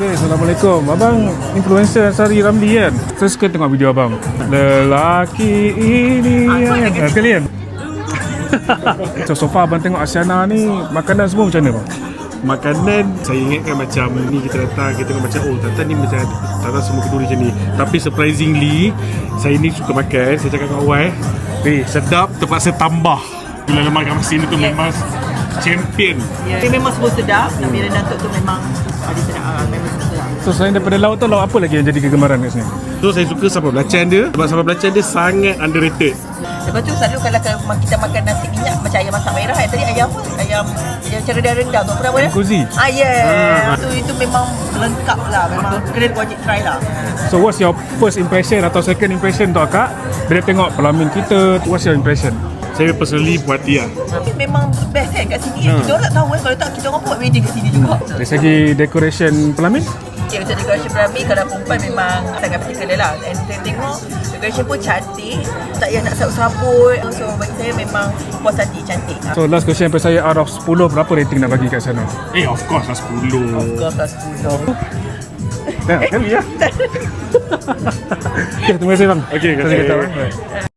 Okay, Assalamualaikum. Abang influencer Ansari Ramli kan? Saya suka tengok video abang. Lelaki ini kan? Sekali kan? So far abang tengok Asyana ni, makanan semua macam mana bang? Makanan saya ingatkan macam ni, kita datang kita tengok macam oh Tata ni macam Tata semua keduri macam ni. Tapi surprisingly saya ni suka makan. Saya cakap dengan awal, sedap, terpaksa tambah gula lemak kat mesin tu memang champion. Dia memang semua sedap. Tapi rendang tu memang ada sedap. Memang sedap. So selain daripada lauk tu, lauk apa lagi yang jadi kegemaran kat sini? So saya suka sambal belacan dia. Sebab sambal belacan dia sangat underrated. Lepas tu selalu kalau kita makan nasi minyak macam ayam masak merah kan. Tadi ayam apa? Ayam cara dia rendang tu. Apa nama dia? Kuzi. Itu memang lengkap lah. Memang kena wajib try lah. So what's your first impression atau second impression untuk akak bila tengok pelamin kita? What's your impression? Saya personally puas hati lah. Tapi memang best kan kat sini. Kita orang tak tahu kan. Kalau tak kita orang buat wedding kat sini juga. Dari segi decoration pelamin? Okay, untuk decoration pelamin kalau perempuan memang sangat particular lah. And saya tengok decoration pun cantik. Tak payah nak sabut-sabut. So bagi saya memang puas hati, cantik. So last question daripada saya, out of 10 berapa rating nak bagi kat sana? Of course lah 10. Of course lah 10. Kali ya. Okay, terima kasih bang. Okay, Terima kasih.